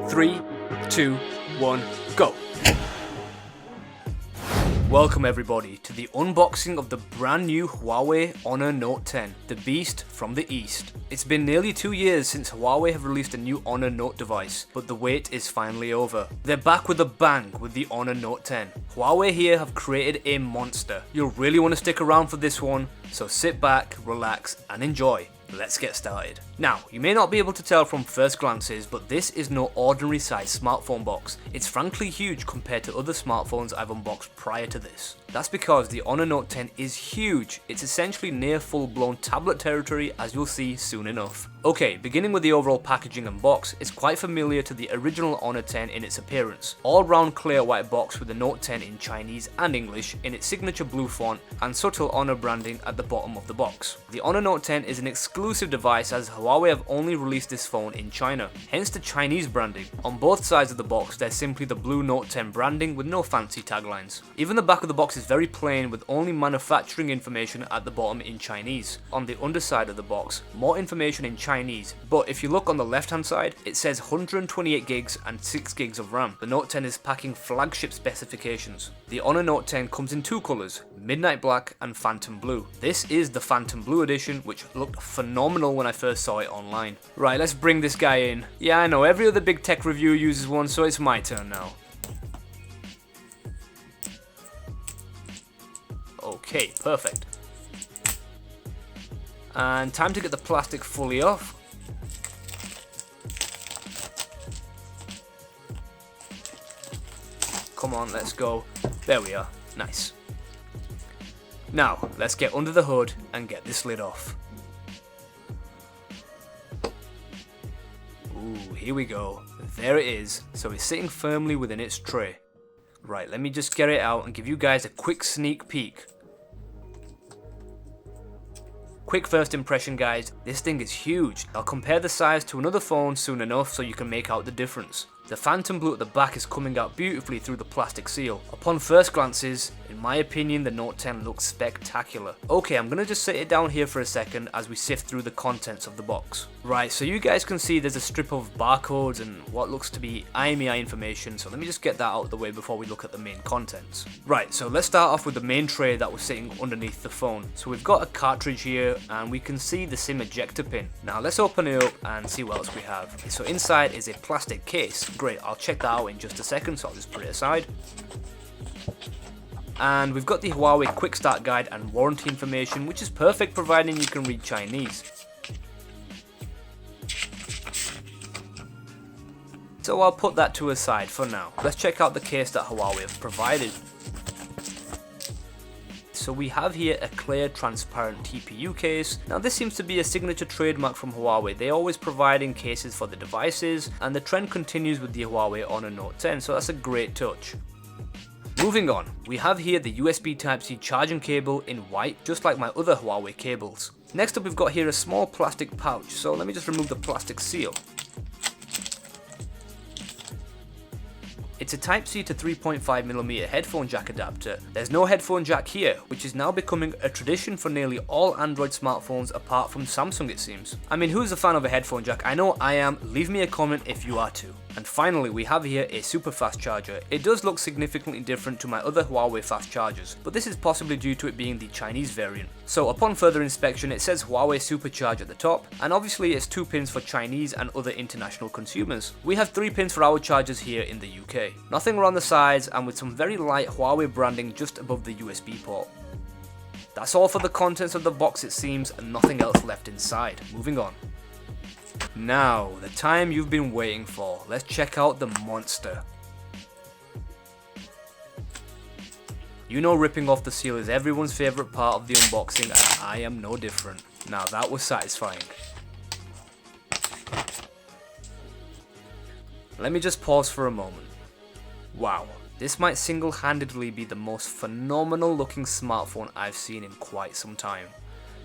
3, 2, 1, go! Welcome everybody to the unboxing of the brand new Huawei Honor Note 10, the beast from the east. It's been nearly 2 years since Huawei have released a new Honor Note device, but the wait is finally over. They're back with a bang with the Honor Note 10. Huawei here have created a monster. You'll really want to stick around for this one, so sit back, relax and enjoy. Let's get started. Now, you may not be able to tell from first glances, but this is no ordinary size smartphone box. It's frankly huge compared to other smartphones I've unboxed prior to this. That's because the Honor Note 10 is huge. It's essentially near full-blown tablet territory, as you'll see soon enough. Okay, beginning with the overall packaging and box, it's quite familiar to the original Honor 10 in its appearance. All round clear white box with the Note 10 in Chinese and English in its signature blue font and subtle Honor branding at the bottom of the box. The Honor Note 10 is an exclusive device as Huawei have only released this phone in China, hence the Chinese branding. On both sides of the box there's simply the blue Note 10 branding with no fancy taglines. Even the back of the box is very plain with only manufacturing information at the bottom in Chinese. On the underside of the box, more information in Chinese, but if you look on the left hand side, it says 128 gigs and 6 gigs of RAM. The Note 10 is packing flagship specifications. The Honor Note 10 comes in two colours, Midnight Black and Phantom Blue. This is the Phantom Blue edition, which looked phenomenal when I first saw it online. Right, let's bring this guy in. Yeah, I know, every other big tech review uses one, so it's my turn now. Okay, perfect. And time to get the plastic fully off. Come on, let's go. There we are. Nice. Now, let's get under the hood and get this lid off. Ooh, here we go. There it is. So it's sitting firmly within its tray. Right, let me just get it out and give you guys a quick sneak peek. Quick first impression guys, this thing is huge. I'll compare the size to another phone soon enough so you can make out the difference. The Phantom Blue at the back is coming out beautifully through the plastic seal. Upon first glances, in my opinion, the Note 10 looks spectacular. Okay, I'm gonna just set it down here for a second as we sift through the contents of the box. Right, so you guys can see there's a strip of barcodes and what looks to be IMEI information, so let me just get that out of the way before we look at the main contents. Right, so let's start off with the main tray that was sitting underneath the phone. So we've got a cartridge here and we can see the SIM ejector pin. Now let's open it up and see what else we have. Okay, so inside is a plastic case. Great, I'll check that out in just a second, so I'll just put it aside. And we've got the Huawei Quick Start Guide and warranty information, which is perfect providing you can read Chinese. So I'll put that to a side for now. Let's check out the case that Huawei have provided. So we have here a clear, transparent TPU case. Now this seems to be a signature trademark from Huawei. They always providing cases for the devices, and the trend continues with the Huawei Honor Note 10, so that's a great touch. Moving on, we have here the USB Type-C charging cable in white, just like my other Huawei cables. Next up we've got here a small plastic pouch, so let me just remove the plastic seal. It's a Type-C to 3.5mm headphone jack adapter. There's no headphone jack here, which is now becoming a tradition for nearly all Android smartphones apart from Samsung it seems. I mean, who's a fan of a headphone jack? I know I am, leave me a comment if you are too. And finally we have here a super fast charger. It does look significantly different to my other Huawei fast chargers, but this is possibly due to it being the Chinese variant. So upon further inspection it says Huawei Supercharge at the top, and obviously it's 2 pins for Chinese and other international consumers. We have 3 pins for our chargers here in the UK. Nothing around the sides and with some very light Huawei branding just above the USB port. That's all for the contents of the box it seems, and nothing else left inside. Moving on. Now, the time you've been waiting for. Let's check out the monster. You know ripping off the seal is everyone's favourite part of the unboxing, and I am no different. Now that was satisfying. Let me just pause for a moment. Wow, this might single-handedly be the most phenomenal looking smartphone I've seen in quite some time.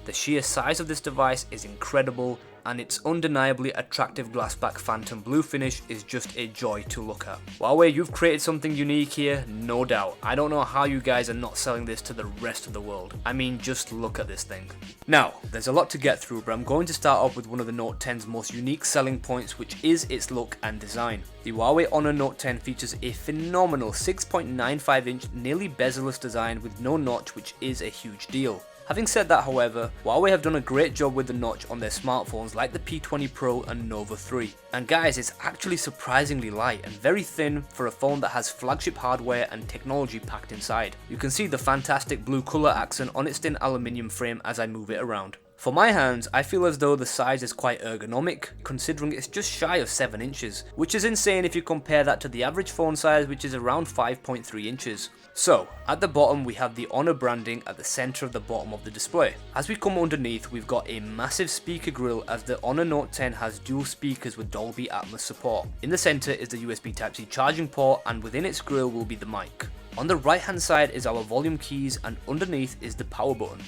The sheer size of this device is incredible, and its undeniably attractive glassback phantom blue finish is just a joy to look at. Huawei, you've created something unique here, no doubt. I don't know how you guys are not selling this to the rest of the world. I mean, just look at this thing. Now, there's a lot to get through, but I'm going to start off with one of the Note 10's most unique selling points, which is its look and design. The Huawei Honor Note 10 features a phenomenal 6.95 inch nearly bezel-less design with no notch, which is a huge deal. Having said that, however, Huawei have done a great job with the notch on their smartphones like the P20 Pro and Nova 3. And guys, it's actually surprisingly light and very thin for a phone that has flagship hardware and technology packed inside. You can see the fantastic blue colour accent on its thin aluminium frame as I move it around. For my hands, I feel as though the size is quite ergonomic, considering it's just shy of 7 inches, which is insane if you compare that to the average phone size, which is around 5.3 inches. So, at the bottom we have the Honor branding at the centre of the bottom of the display. As we come underneath, we've got a massive speaker grille, as the Honor Note 10 has dual speakers with Dolby Atmos support. In the centre is the USB Type-C charging port, and within its grille will be the mic. On the right hand side is our volume keys, and underneath is the power button.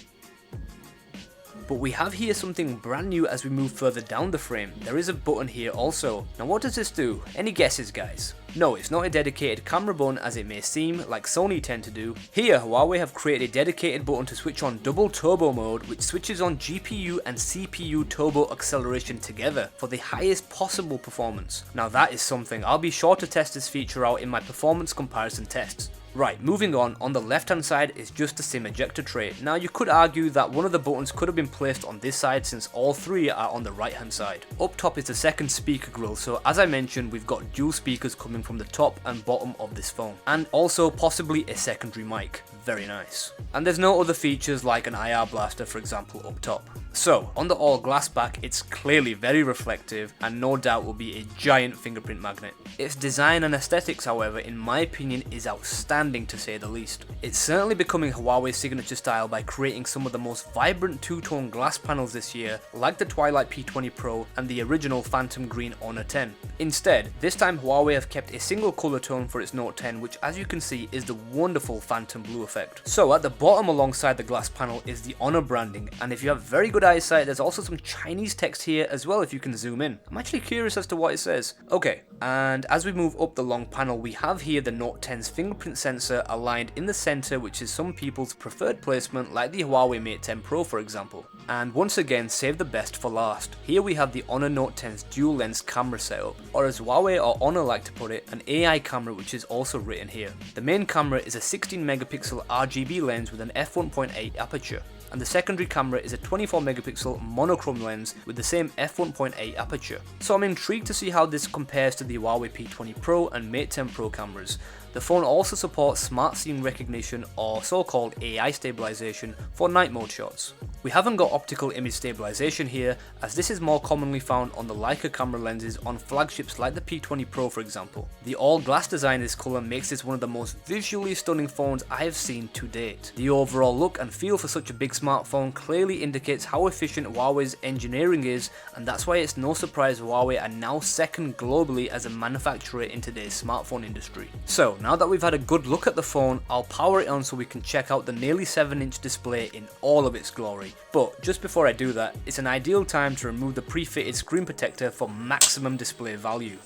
But we have here something brand new as we move further down the frame. There is a button here also. Now what does this do? Any guesses, guys? No, it's not a dedicated camera button as it may seem, like Sony tend to do. Here, Huawei have created a dedicated button to switch on double turbo mode, which switches on GPU and CPU turbo acceleration together for the highest possible performance. Now that is something. I'll be sure to test this feature out in my performance comparison tests. Right, moving on the left hand side is just the SIM ejector tray. Now you could argue that one of the buttons could have been placed on this side since all three are on the right hand side. Up top is the second speaker grille, so as I mentioned, we've got dual speakers coming from the top and bottom of this phone, and also possibly a secondary mic. Very nice. And there's no other features like an IR blaster, for example, up top. So, on the all glass back, it's clearly very reflective and no doubt will be a giant fingerprint magnet. Its design and aesthetics, however, in my opinion is outstanding to say the least. It's certainly becoming Huawei's signature style by creating some of the most vibrant two-tone glass panels this year, like the Twilight P20 Pro and the original Phantom Green Honor 10. Instead, this time Huawei have kept a single colour tone for its Note 10, which as you can see is the wonderful Phantom Blue effect. So at the bottom alongside the glass panel is the Honor branding, and if you have very good eyesight, there's also some Chinese text here as well if you can zoom in. I'm actually curious as to what it says. Okay, and as we move up the long panel, we have here the Note 10's fingerprint sensor aligned in the center, which is some people's preferred placement like the Huawei Mate 10 Pro for example. And once again, save the best for last. Here we have the Honor Note 10's dual lens camera setup, or as Huawei or Honor like to put it, an AI camera, which is also written here. The main camera is a 16 megapixel RGB lens with an f1.8 aperture, and the secondary camera is a 24 megapixel monochrome lens with the same f1.8 aperture. So I'm intrigued to see how this compares to the Huawei P20 Pro and Mate 10 Pro cameras. The phone also supports smart scene recognition or so-called AI stabilization for night mode shots. We haven't got optical image stabilization here, as this is more commonly found on the Leica camera lenses on flagships like the P20 Pro for example. The all glass design in this colour makes this one of the most visually stunning phones I have seen to date. The overall look and feel for such a big smartphone clearly indicates how efficient Huawei's engineering is, and that's why it's no surprise Huawei are now second globally as a manufacturer in today's smartphone industry. So now that we've had a good look at the phone, I'll power it on so we can check out the nearly 7-inch display in all of its glory. But just before I do that, it's an ideal time to remove the pre-fitted screen protector for maximum display value.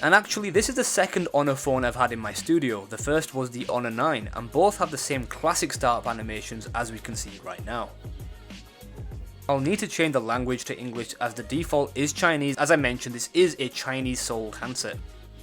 And actually, this is the second Honor phone I've had in my studio. The first was the Honor 9, and both have the same classic startup animations as we can see right now. I'll need to change the language to English as the default is Chinese. As I mentioned, this is a Chinese sold handset.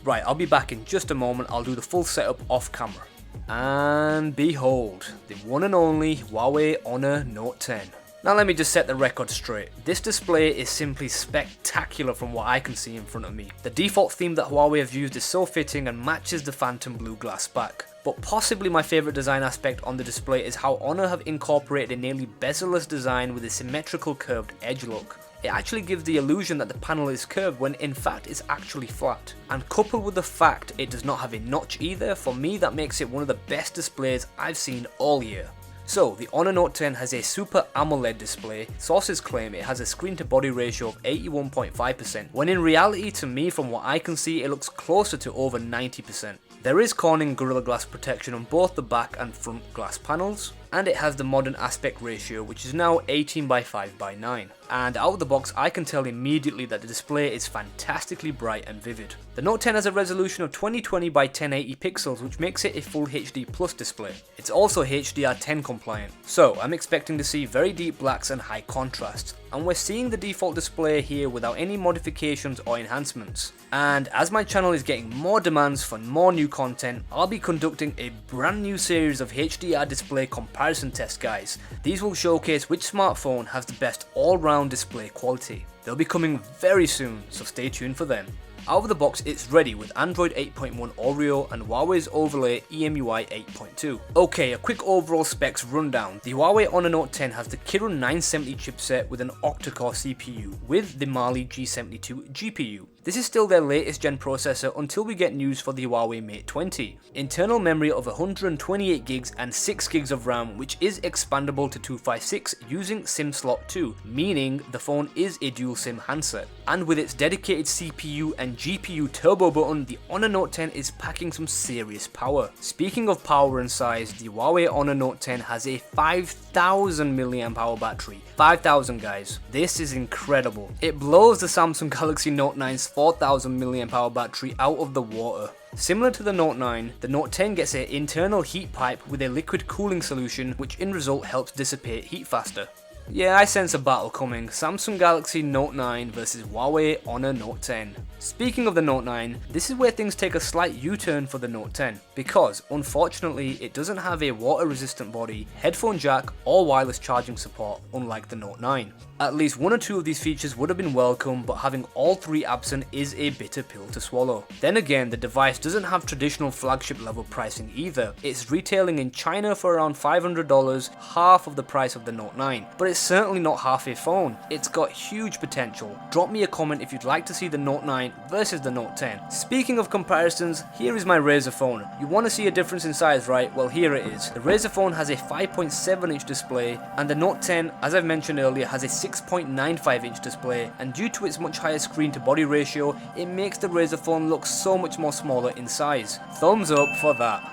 Right, I'll be back in just a moment. I'll do the full setup off camera. And behold, the one and only Huawei Honor Note 10. Now let me just set the record straight. This display is simply spectacular from what I can see in front of me. The default theme that Huawei have used is so fitting and matches the Phantom Blue glass back. But possibly my favourite design aspect on the display is how Honor have incorporated a nearly bezel-less design with a symmetrical curved edge look. It actually gives the illusion that the panel is curved when in fact it's actually flat. And coupled with the fact it does not have a notch either, for me that makes it one of the best displays I've seen all year. So, the Honor Note 10 has a Super AMOLED display. Sources claim it has a screen to body ratio of 81.5%, when in reality to me from what I can see it looks closer to over 90%. There is Corning Gorilla Glass protection on both the back and front glass panels, and it has the modern aspect ratio, which is now 18:5:9. And out of the box I can tell immediately that the display is fantastically bright and vivid. The Note 10 has a resolution of 2020x1080 pixels, which makes it a full HD plus display. It's also HDR10 compliant, so I'm expecting to see very deep blacks and high contrast. And we're seeing the default display here without any modifications or enhancements. And as my channel is getting more demands for more new content, I'll be conducting a brand new series of HDR display comparison tests, guys. These will showcase which smartphone has the best all-round display quality. They'll be coming very soon, so stay tuned for them. Out of the box, it's ready with Android 8.1 Oreo and Huawei's overlay EMUI 8.2. Okay, a quick overall specs rundown. The Huawei Honor Note 10 has the Kirin 970 chipset with an octa-core CPU with the Mali G72 GPU. This is still their latest gen processor until we get news for the Huawei Mate 20. Internal memory of 128 gigs and 6 gigs of RAM, which is expandable to 256 using SIM slot 2, meaning the phone is a dual SIM handset. And with its dedicated CPU and GPU turbo button, the Honor Note 10 is packing some serious power. Speaking of power and size, the Huawei Honor Note 10 has a 5000 mAh battery. 5000, guys. This is incredible. It blows the Samsung Galaxy Note 9's 4000 mAh battery out of the water. Similar to the Note 9, the Note 10 gets an internal heat pipe with a liquid cooling solution, which in result helps dissipate heat faster. Yeah, I sense a battle coming. Samsung Galaxy Note 9 versus Huawei Honor Note 10. Speaking of the Note 9, this is where things take a slight U-turn for the Note 10, because unfortunately it doesn't have a water resistant body, headphone jack or wireless charging support, unlike the Note 9. At least one or two of these features would have been welcome, but having all three absent is a bitter pill to swallow. Then again, the device doesn't have traditional flagship level pricing either. It's retailing in China for around $500, half of the price of the Note 9, but it's certainly not half a phone. It's got huge potential. Drop me a comment if you'd like to see the Note 9 versus the Note 10. Speaking of comparisons, here is my Razer phone. You want to see a difference in size, right? Well, here it is. The Razer phone has a 5.7-inch display, and the Note 10, as I've mentioned earlier, has a 6.95-inch display, and due to its much higher screen to body ratio, it makes the Razer phone look so much more smaller in size. Thumbs up for that.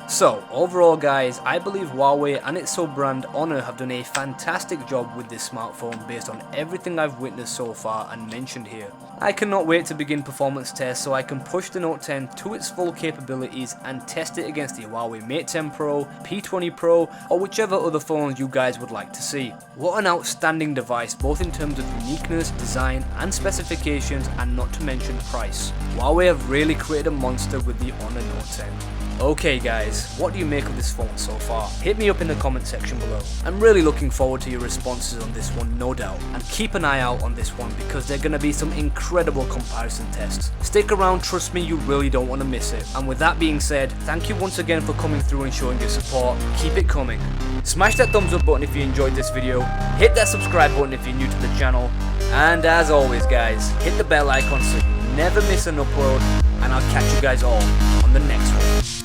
So, overall guys, I believe Huawei and its sub-brand Honor have done a fantastic job with this smartphone based on everything I've witnessed so far and mentioned here. I cannot wait to begin performance tests so I can push the Note 10 to its full capabilities and test it against the Huawei Mate 10 Pro, P20 Pro, or whichever other phones you guys would like to see. What an outstanding device, both in terms of uniqueness, design, and specifications, and not to mention price. Huawei have really created a monster with the Honor Note 10. Okay guys, what do you make of this phone so far? Hit me up in the comment section below. I'm really looking forward to your responses on this one, no doubt. And keep an eye out on this one because there are going to be some incredible comparison tests. Stick around, trust me, you really don't want to miss it. And with that being said, thank you once again for coming through and showing your support. Keep it coming. Smash that thumbs up button if you enjoyed this video. Hit that subscribe button if you're new to the channel. And as always guys, hit the bell icon so you never miss an upload. And I'll catch you guys all on the next one.